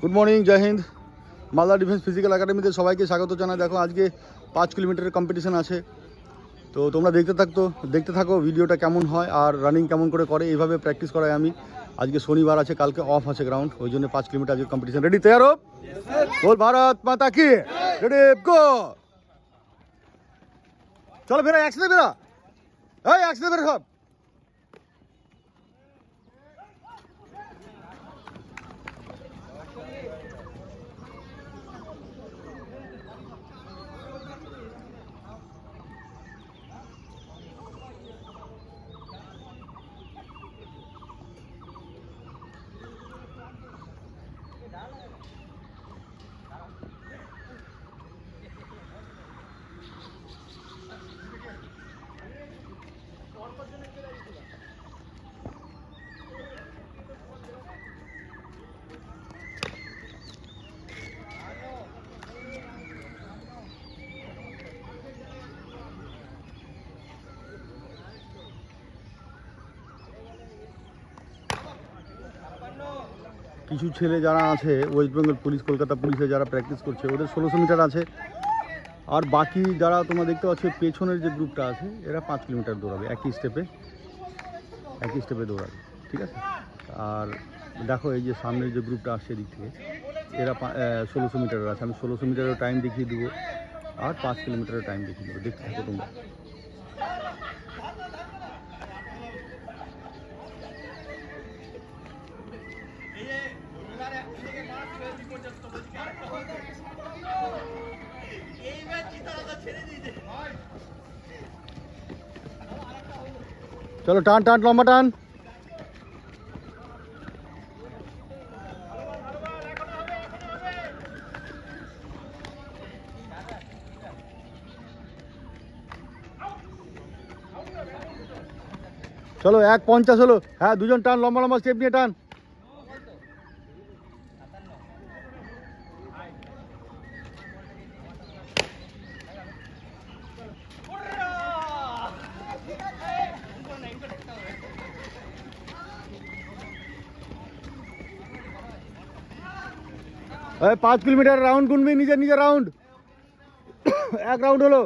Good morning, জয় Hind. Malda defence physical একাডেমিতে সবাইকে স্বাগত জানাই। দেখো আজকে 5 কিলোমিটারের কম্পিটিশন আছে, তো তোমরা দেখতে থাকো ভিডিওটা কেমন হয় আর রানিং কেমন করে এইভাবে প্র্যাকটিস করাই আমি। আজকে শনিবার আছে, কালকে অফ আছে গ্রাউন্ড, ওই জন্য 5 কিলোমিটার আজকে কম্পিটিশন। রেডি? তৈয়ার হো? বল ভারত মাতা কি, রেডি গো। চলো বেরো, একসাথে বেরো, এই একসাথে বেরো সব। কিছু ছেলে যারা আছে ওয়েস্ট বেঙ্গল পুলিশ, কলকাতা পুলিশে যারা প্র্যাকটিস করছে, ওদের 1600 মিটার আছে। আর বাকি যারা তোমরা দেখতে পাচ্ছ পেছনের যে গ্রুপটা আছে, এরা 5 কিলোমিটার দৌড়াবে, একই স্টেপে দৌড়াবে, ঠিক আছে। আর দেখো এই যে সামনের যে গ্রুপটা আসছে এদিক থেকে, এরা 1600 মিটারের আছে। আমি 1600 মিটারের টাইম দেখিয়ে দেবো আর 5 কিলোমিটারের টাইম দেখিয়ে দেবো, দেখতে থাকো তোমরা। চলো টান টান, লম্বা টান। চলো 1:50 হলো। হ্যাঁ, দুজন টান, লম্বা লম্বা স্টেপ নিয়ে টান। এই 5 কিলোমিটার রাউন্ড গুনবি, নিজের রাউন্ড। 1 রাউন্ড হলো।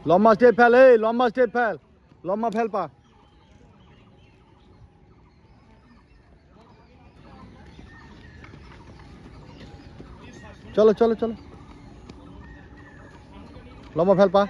লম্বা স্টেপ ফেল, এই লম্বা স্টেপ ফেল, লম্বা ফেল পা। চলো চলো চলো, লম্বা ফেল পা।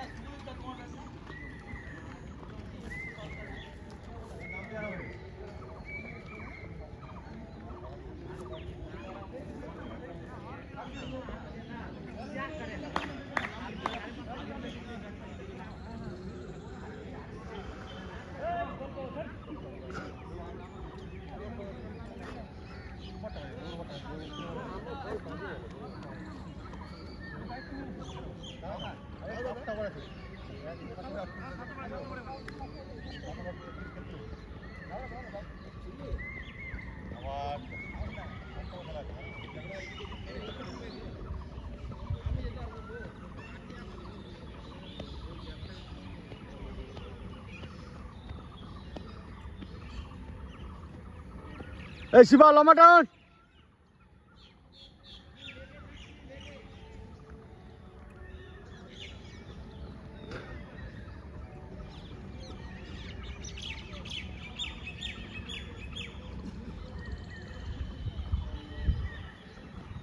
এই শিবা, লম্বা টান।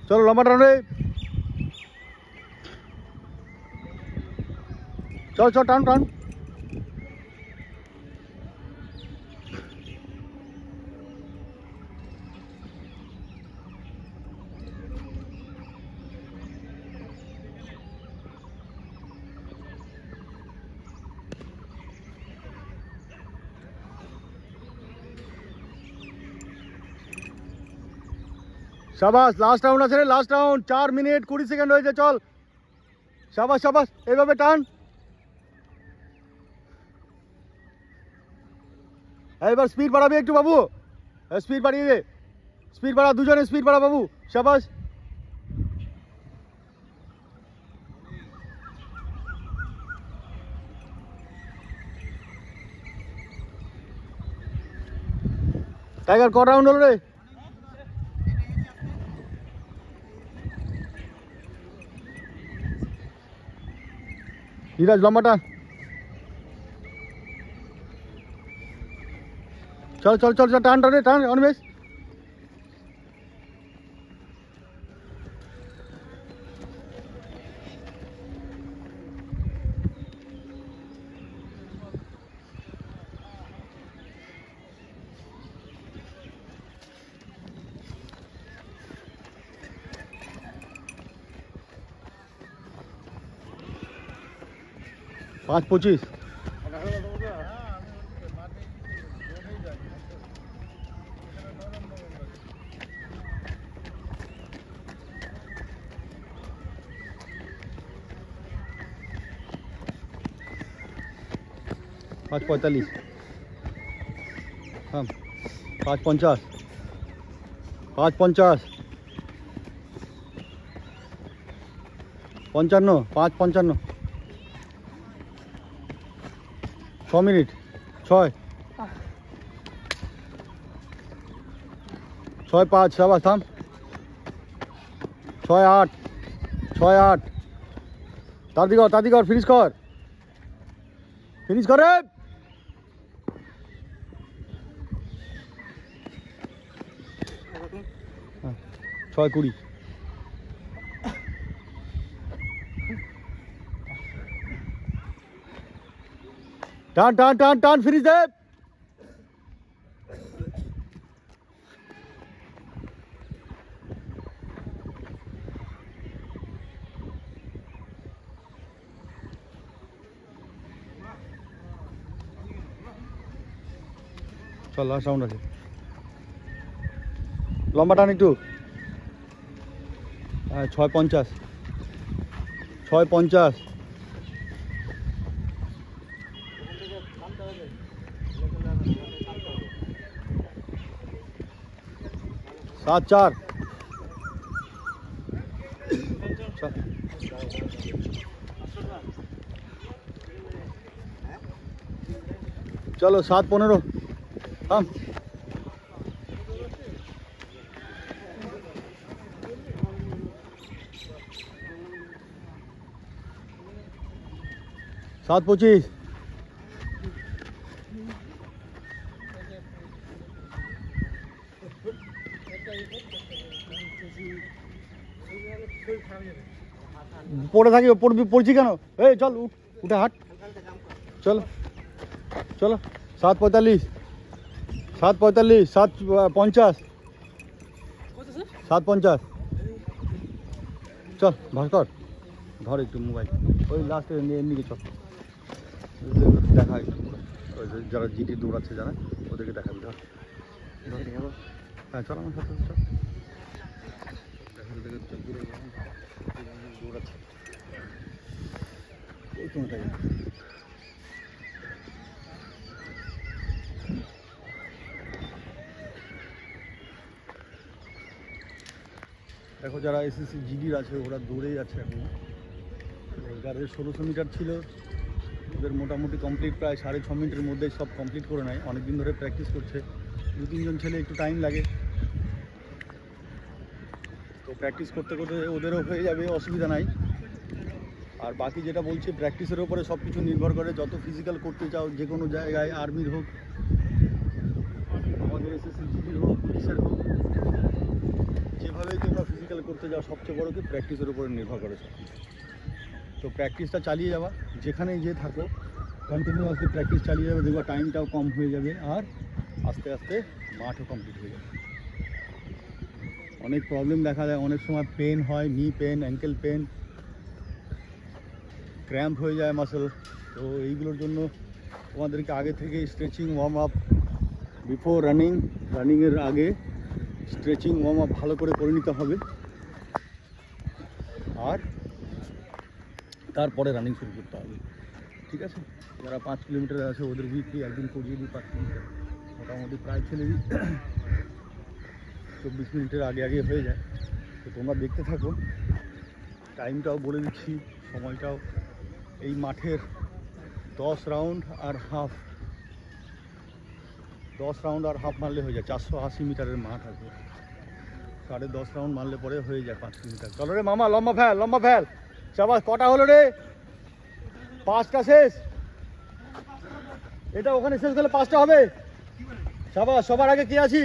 চলো লম্বা টান রে। চল চল, টান টান। শাবাশ, লাস্ট রাউন্ড আছে রে, লাস্ট রাউন্ড। 4 মিনিট 20 সেকেন্ড হয়েছে, চল। শাবাশ শাবাশ, এইভাবে টান। এবার স্পিড বাড়াবি একটু বাবু, স্পিড বাড়িয়ে দে, স্পিড বাড়া, দুজনে স্পিড বাড়া বাবু, শাবাশ। টাইগার ক রাউন্ড হলো রে? ধীরাজ লম্বাটা। চল চল চল চল, টান টান টান অনিমেষ। পাঁচ 25। पाँच 45। हाँ 5 50। 5 50। 55। 5 55। 6 मिनट। 6 6 5। शाबाश थाम। 6 8। 6 8। ताती कर फिनिश कर। फिनिश कर रे। 6 20। টান টান টান টান ফিনিশ দে। চল লাস্ট রাউন্ড আছে। লম্বা টান একটু। 6 50। 6 50। 7 4। चलो 7 15। हम 7 25। পড়ে থাকি পড়ছি কেন? এই চল উঠে হাট। চলো চলো 7 45। 7 45। 7 50। 7 50। চল ভাস্কর ধর একটু মোবাইল, ওই লাস্টে এমনি চল দেখা একটু, যারা জিটি দৌড়াচ্ছে যারা ওদেরকে দেখাবি। ধর হ্যাঁ চল আমার সাথে চল। দৌড়াচ্ছে ওই কোনটাই। দেখো যারা এসএসসি জিডির আছে ওরা দৌড়েই যাচ্ছে এখন। যাদের 1600 মিটার ছিল ওদের মোটামুটি কমপ্লিট প্রায় 6.5 মিনিটের মধ্যে সব কমপ্লিট করে নেয়। অনেক দিন ধরে প্র্যাকটিস করছে, 2-3 জন ছেলে একটু টাইম লাগে, তো প্র্যাকটিস করতে করতে ওদেরও হয়ে যাবে, অসুবিধা নাই। আর বাকি যেটা বলছি প্র্যাকটিসের ওপরে সব কিছু নির্ভর করে। যত ফিজিক্যাল করতে চাও যে কোনো জায়গায়, আর্মির হোক, আমাদের এসএসসি জিডির হোক, পুলিশের হোক, যেভাবেই তোমরা ফিজিক্যাল করতে যাও সবচেয়ে বড় কি প্র্যাকটিসের উপরে নির্ভর করে সব কিছু। তো প্র্যাকটিসটা চালিয়ে যাওয়া, যেখানেই যে থাকো কন্টিনিউয়াসলি প্র্যাকটিস চালিয়ে যাবে, দেখবা টাইমটাও কম হয়ে যাবে আর আস্তে আস্তে মাঠও কমপ্লিট হয়ে যাবে। অনেক প্রবলেম দেখা যায়, অনেক সময় পেন হয়, নি পেন, অ্যাঙ্কেল পেন, ক্র্যাম্প হয়ে যায় মাসল। তো এইগুলোর জন্য তোমাদেরকে আগে থেকে স্ট্রেচিং ওয়ার্ম আপ বিফোর রানিংয়ের আগে স্ট্রেচিং ওয়ার্ম আপ ভালো করে নিতে হবে, আর তারপরে রানিং শুরু করতে হবে। ঠিক আছে, যারা 5 কিলোমিটার আছে ওদের উইকলি একদিন করিয়ে দিই 5 কিলোমিটার, মোটামুটি প্রায় ছেলে 24 মিনিটের আগে আগে হয়ে যায়। তো তোমরা দেখতে থাকো, টাইমটাও বলে দিচ্ছি, সময়টাও। এই মাঠের 10 রাউন্ড আর হাফ, 10 রাউন্ড আর হাফ মারলে হয়ে যায়। 480 মিটারের মাঠ আছে, 10.5 রাউন্ড মারলে পরে হয়ে যায় 5 কিলোমিটার। চলো রে মামা, লম্বা ফেল, লম্বা ফেল। সবাই কটা হলো রে? 5টা শেষ। এটা ওখানে শেষ করলে 5টা হবে। সবাই সবার আগে কি আছি?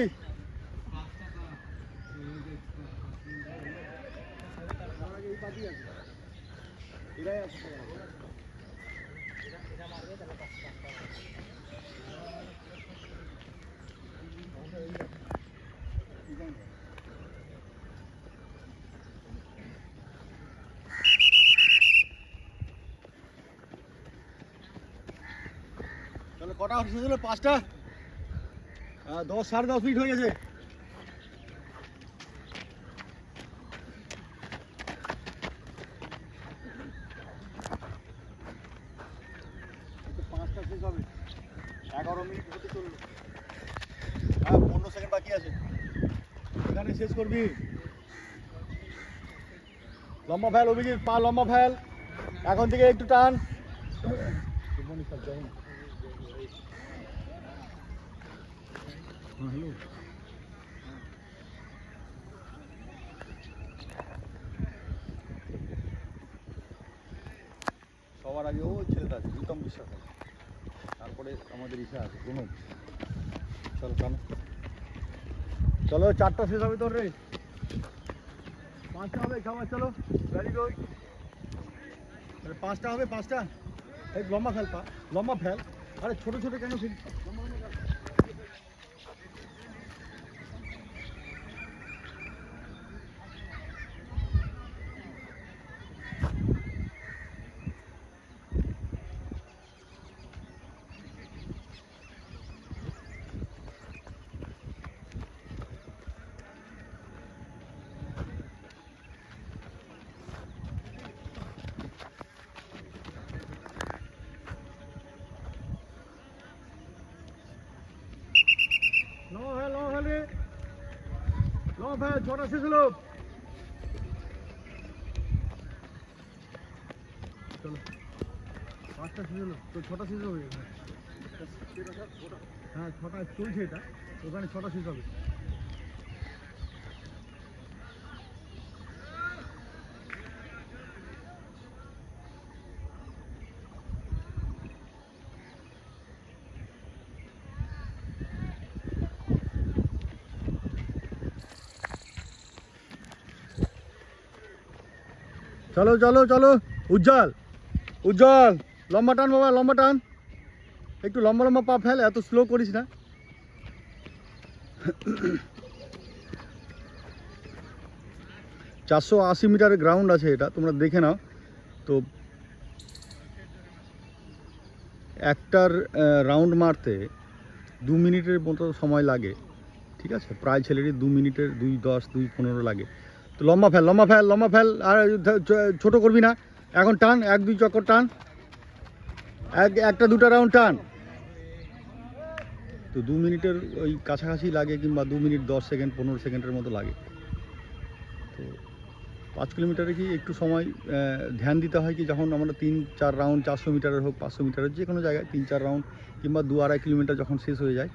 তাহলে কটা শেষ হলো? 5টা। 10 10:30 মিনিট হয়ে গেছে। শেষ হবে, 11 মিনিট হতে চললো। 15 সেকেন্ড বাকি আছে, এখানে শেষ করবি। লম্বা ফেল অভিজিৎ, পা লম্বা ফেল, এখন থেকে একটু টান। হ্যালো, সবার আগে ও ছেলেটা আছে, প্রীতম বিশ্বাস আছে, তারপরে আমাদের ইচ্ছা আছে কোনো। চলো চলো চলো, 4টা শেষ হবে তোর রে। 5টা হবে খাবার। চলো, ভেরি গুড। 5টা হবে, 5টা। এই লম্বা ফেল, পা লম্বা ফেল। আরে ছোট ছোট কেন? ছটা শেষ হলো। চলো, 5টা শেষ হলো তো, 6টা শেষ হবে। হ্যাঁ 6টা চলছে, এটা ওখানে 6টা শেষ হবে। চলো চলো চলো, উজ্জ্বল উজ্জ্বল, লম্বা টান বাবা, লম্বা টান। একটু লম্বা লম্বা পা ফেল, এত স্লো করিস না। 480 মিটারের গ্রাউন্ড আছে এটা, তোমরা দেখে নাও। তো একটার রাউন্ড মারতে 2 মিনিটের মতো সময় লাগে, ঠিক আছে? প্রায় ছেলেরই 2 মিনিটের 2:10 2:15 লাগে। তো লম্বা ফেল, লম্বা ফেল, লম্বা ফেল। আর ছোট করবি না, এখন টান, 1-2 চক্কর টান, একটা দুটা রাউন্ড টান। তো 2 মিনিটের ওই কাছাকাছি লাগে, কিংবা 2 মিনিট 10 সেকেন্ড 15 সেকেন্ডের মতো লাগে। তো 5 কিলোমিটারে কি একটু সময় ধ্যান দিতে হয়, কি যখন আমরা 3-4 রাউন্ড, 400 মিটারের হোক 500 মিটারের, যে কোনো জায়গায় 3-4 রাউন্ড কিংবা 2-2.5 কিলোমিটার যখন শেষ হয়ে যায়,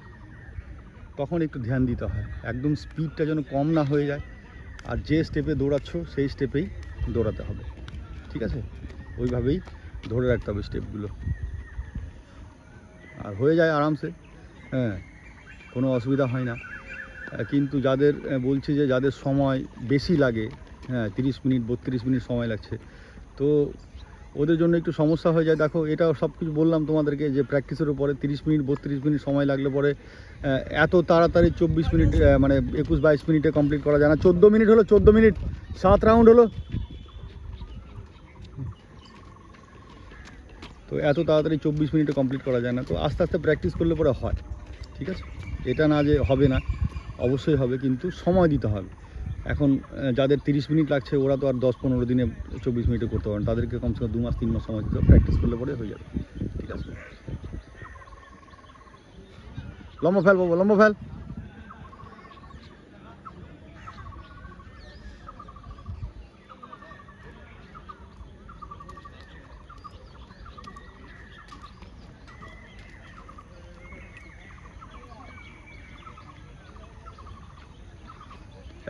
তখন একটু ধ্যান দিতে হয়, একদম স্পিডটা যেন কম না হয়ে যায়। আর যে স্টেপে দৌড়াচ্ছ সেই স্টেপেই দৌড়াতে হবে, ঠিক আছে? ওইভাবেই ধরে রাখতে হবে স্টেপগুলো, আর হয়ে যায় আরামসে। হ্যাঁ, কোনো অসুবিধা হয় না। কিন্তু যাদের বলছি যে যাদের সময় বেশি লাগে, হ্যাঁ 30 মিনিট 32 মিনিট সময় লাগছে, তো ওদের জন্য একটু সমস্যা হয়ে যায়। দেখো, এটা সব কিছু বললাম তোমাদেরকে যে প্র্যাকটিসের উপরে 30 মিনিট 32 মিনিট সময় লাগলে পরে এত তাড়াতাড়ি 24 মিনিট মানে 21-22 মিনিটে কমপ্লিট করা যায় না। 14 মিনিট হলো, 14 মিনিট 7 রাউন্ড হলো। তো এত তাড়াতাড়ি 24 মিনিটে কমপ্লিট করা যায় না। তো আস্তে আস্তে প্র্যাকটিস করলে পরে হয়, ঠিক আছে? এটা না যে হবে না, অবশ্যই হবে, কিন্তু সময় দিতে হবে। এখন যাদের 30 মিনিট লাগছে, ওরা তো আর 10-15 দিনে 24 মিনিটে করতে পারেন, তাদেরকে কমসে কম 2 মাস 3 মাস সময় দিতে হবে, প্র্যাকটিস করলে পরে হয়ে যাবে, ঠিক আছে? লম্বা ফেল বাবু, লম্বা ফেল।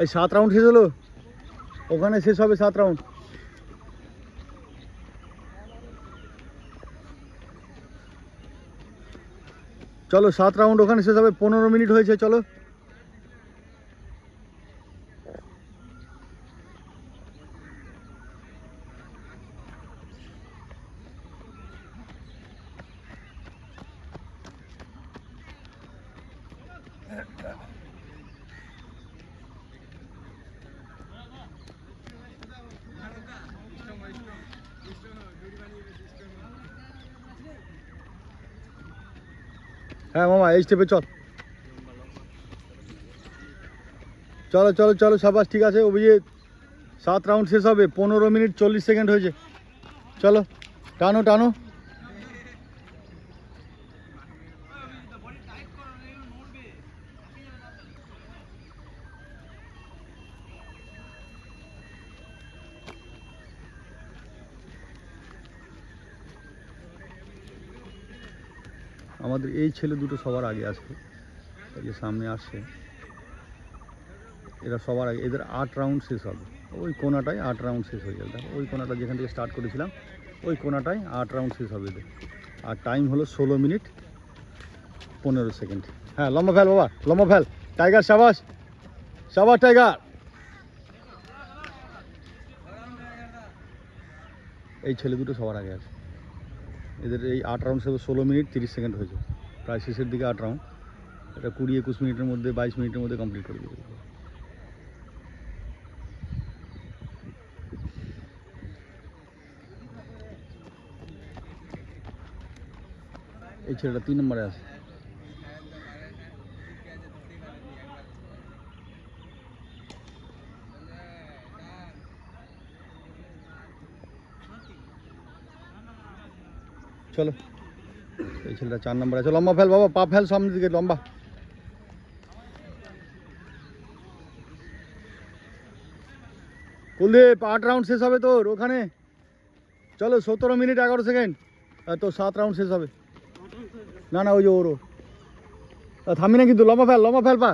এই 7 রাউন্ড শেষ হলো, ওখানে শেষ হবে 7 রাউন্ড। চলো 7 রাউন্ড ওখানে শেষ হবে, 15 মিনিট হয়েছে, চলো। হ্যাঁ মামা, এই স্টেপে চল, চলো চলো চলো, সাবাস, ঠিক আছে অভিজিৎ। 7 রাউন্ড শেষ হবে, 15 মিনিট 40 সেকেন্ড হয়েছে, চলো টানো টানো। আমাদের এই ছেলে দুটো সবার আগে আসবে, এই যে সামনে আসছে, এরা সবার আগে, এদের 8 রাউন্ড শেষ হবে, ওই কোনাটায় 8 রাউন্ড শেষ হয়ে যাবে। দেখো ওই কোনাটা যেখান থেকে স্টার্ট করেছিলাম, ওই কোনাটায় 8 রাউন্ড শেষ হবে এদের। আর টাইম হলো 16 মিনিট 15 সেকেন্ড। হ্যাঁ লম্বা ফেল বাবা, লম্বা ফেল, টাইগার, সাবাস সাবাস টাইগার। এই ছেলে দুটো সবার আগে আছে, এদের এই 8 রাউন্ড শেষ 16 মিনিট 30 সেকেন্ড হয়েছে, প্রায় শেষের দিকে 8 রাউন্ড। এটা 20-21 মিনিটের মধ্যে, 22 মিনিটের মধ্যে কমপ্লিট করে দেবে। এই ছেলেটা 3 নম্বরে আছে। চলো, এই ছেলেটা 4 নম্বরে আছে, লম্বা ফেল বাবা, পা ফেল সামনের দিকে, লম্বা। কুলদীপ 8 রাউন্ড শেষ হবে তোর ওখানে, চলো 17 মিনিট 11 সেকেন্ড, তো 7 রাউন্ড শেষ হবে। না না, ওই যে ওরও থামি না কিন্তু, লম্বা ফেল পা,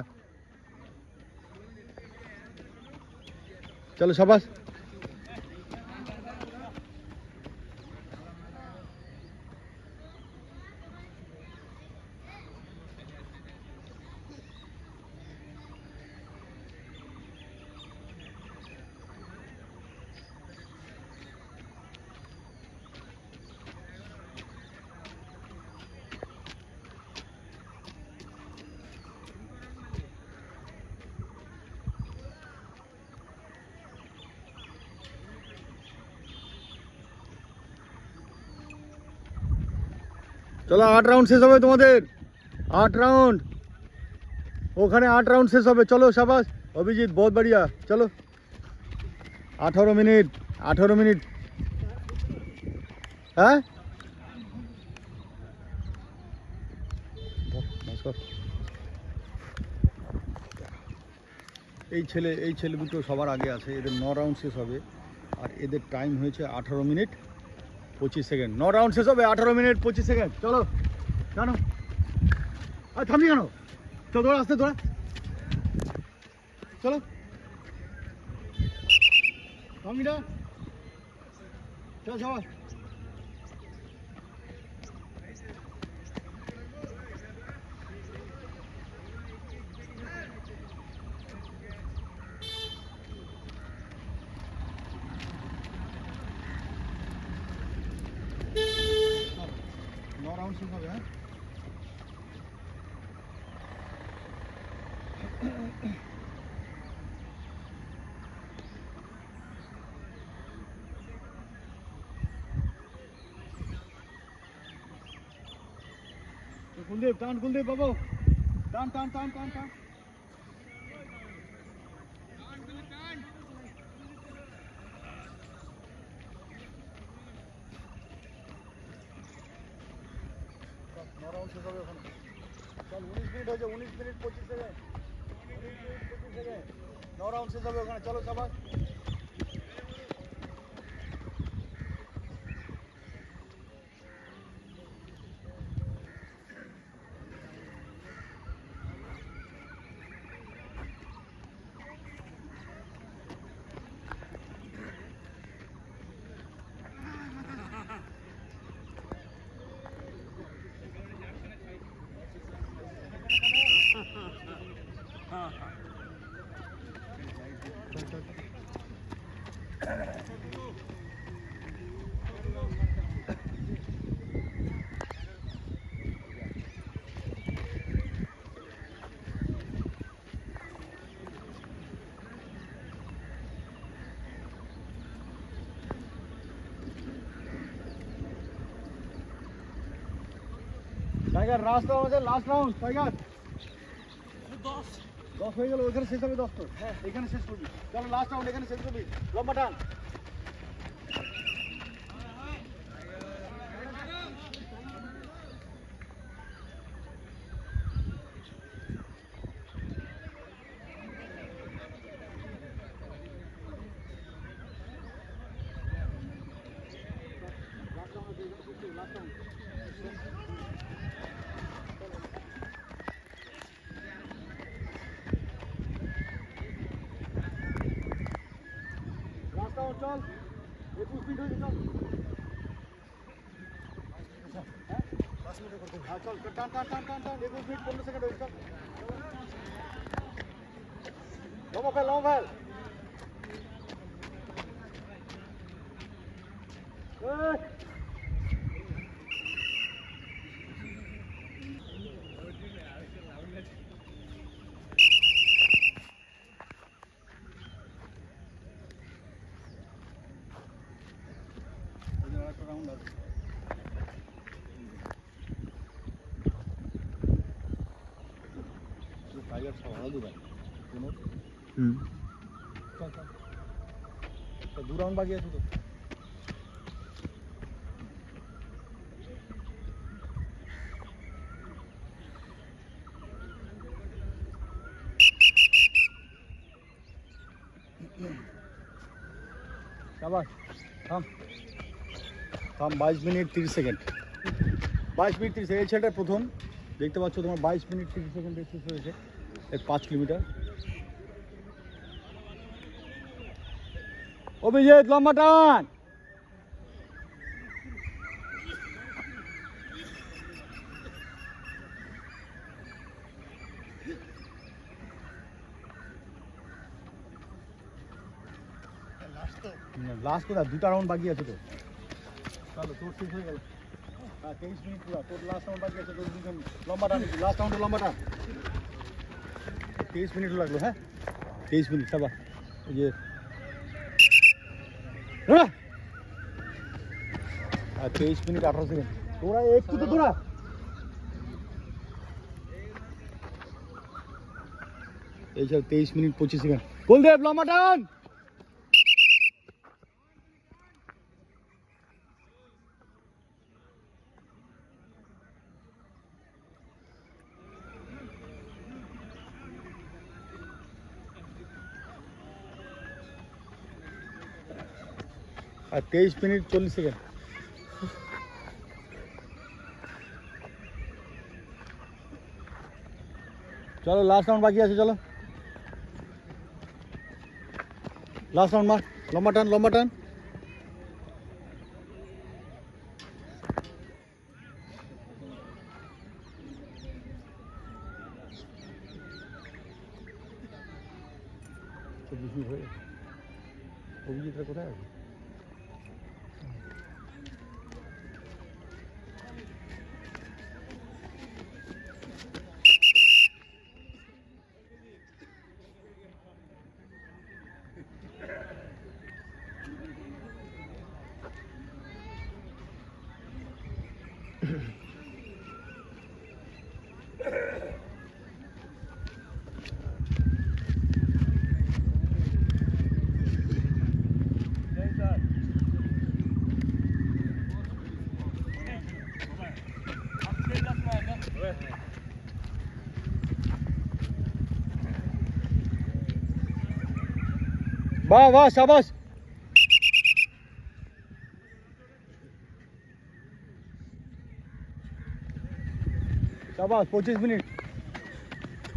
চলো সাবাস। চলো 8 রাউন্ড শেষ হবে তোমাদের, 8 রাউন্ড ওখানে, 8 রাউন্ড শেষ হবে, চলো সাবাস অভিজিৎ, বহুত বড়িয়া, চলো। 18 মিনিট 18 মিনিট। হ্যাঁ এই ছেলে দুটো সবার আগে আছে, এদের 9 রাউন্ড শেষ হবে, আর এদের টাইম হয়েছে 18 মিনিট 25 সেকেন্ড। 9 রাউন্ড শেষ হবে, 18 মিনিট 25 সেকেন্ড, চলো জানো। আর থামি কেন, চলো দৌড়া, আসতে দৌড়া, চলো থামিটা, চলো সবাই। রাউন্ড শেষ হবে, হ্যাঁ কুলদীপ টান, কুলদীপ বাবু টান টান টান টান টান। শেষ হবে ওখানে, চল 19 মিনিট হয়েছে, 19 minute 25 second, 19 minute 25 second, 9 round শেষ হবে ওখানে, চলো সবাই। টাইগার লাস্ট রাউন্ড আছে, লাস্ট রাউন্ড টাইগার 10 হয়ে গেল, ওখানে শেষ হবে 10 তো। হ্যাঁ এখানে শেষ করবি, চলো লাস্ট রাউন্ড এখানে শেষ করবি, লম্বা টান। चल 21 मिनट हो चल, हाँ चल टान टान टान टान टान 21 मिनट 15 सेकंड हो चल, लंबा फैल लंबा फैल। राउंड टाइगर सवाल दो भाई दोनों चल चल तो दो राउंड बाकी है तो शाबाश हम 22 মিনিট 30 সেকেন্ড 22 মিনিট 30 সেকেন্ড। এই ছেলেটা প্রথম দেখতে পাচ্ছ তোমার 22 মিনিট 30 সেকেন্ডে শেষ হয়েছে এই 5 কিলোমিটার। অভিজিৎ লম্বা টান। লাস্ট কোথা, দুটা রাউন্ড বাকি আছে তো, চলো তোর শেষ হয়ে গেল। হ্যাঁ 23 মিনিট পুরো তোর লাস্ট রাউন্ড বাকি আছে, তোর লম্বা টান, লাস্ট রাউন্ডে লম্বা টান। 23 মিনিট লাগলো, হ্যাঁ 23 মিনিট সবা এই যে হ্যাঁ 23 মিনিট 18 সেকেন্ড। তোরা একটু তো তোরা এই সব 23 মিনিট 25 সেকেন্ড। কুলদেব লম্বা টান। আর 23 মিনিট 40 সেকেন্ড। চলো লাস্ট রাউন্ড বাকি আছে, চলো লাস্ট রাউন্ড মার, লম্বা টান লম্বা টান। অভিজিৎরা কোথায় আছে? वाह वाह शाबाश। शाबाश 25 मिनट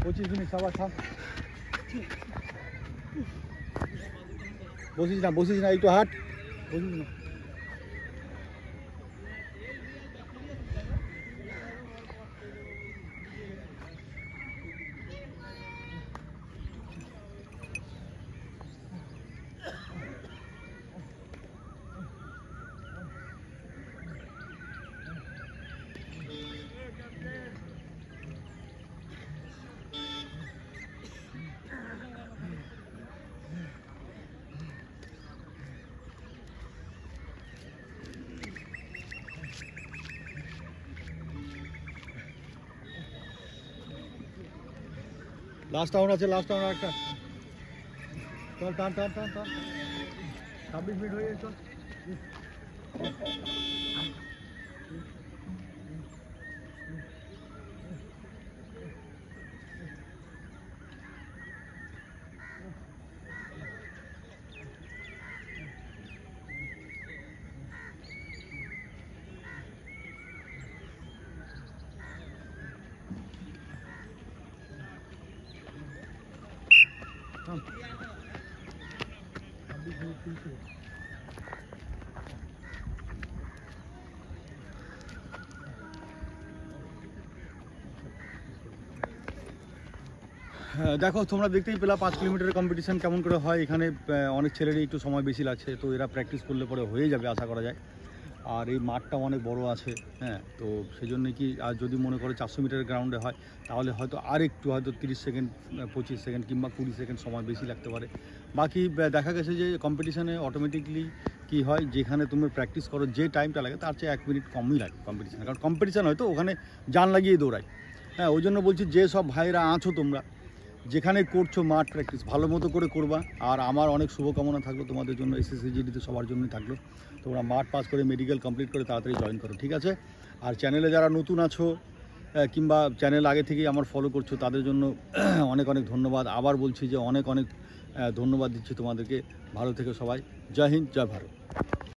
25 मिनट शाबाश। हाँ বসিস না একটু হাট, বসিস না। লাস্ট রাউন্ড আছে, লাস্ট রাউন্ড একটা। চল টান টান টান টান, 26 মিনিট হয়ে গেছে, চল। দেখো তোমরা দেখতেই পেলা 5 কিলোমিটারের কম্পিটিশান কেমন করে হয় এখানে। অনেক ছেলেরই একটু সময় বেশি লাগছে, তো এরা প্র্যাকটিস করলে পরে হয়ে যাবে আশা করা যায়। আর এই মাঠটা অনেক বড় আছে, হ্যাঁ, তো সেই জন্য কি আর যদি মনে করো 400 মিটারের গ্রাউন্ডে হয় তাহলে হয়তো আর একটু হয়তো 30 সেকেন্ড 25 সেকেন্ড কিংবা 20 সেকেন্ড সময় বেশি লাগতে পারে। বাকি দেখা গেছে যে কম্পিটিশানে অটোমেটিকলি কি হয়, যেখানে তুমি প্র্যাকটিস করো যে টাইমটা লাগে তার চেয়ে 1 মিনিট কমই লাগে কম্পিটিশানে, কারণ কম্পিটিশান হয়তো ওখানে জান লাগিয়ে দৌড়ায়। হ্যাঁ, ওই জন্য বলছি যে সব ভাইরা আছো তোমরা যেখানে করছো মাঠ প্র্যাকটিস ভালো মতো করে করবা। আর আমার অনেক শুভকামনা থাকলো তোমাদের জন্য, এসএসসিজিডিতে সবার জন্যই থাকলো। তোমরা মাঠ পাস করে মেডিকেল কমপ্লিট করে তাড়াতাড়ি জয়েন করো, ঠিক আছে? আর চ্যানেলে যারা নতুন আছো কিংবা চ্যানেল আগে থেকেই আমার ফলো করছো তাদের জন্য অনেক অনেক ধন্যবাদ। আবার বলছি যে অনেক অনেক ধন্যবাদ দিচ্ছি তোমাদেরকে। ভালো থেকো সবাই, জয় হিন্দ, জয় ভারত।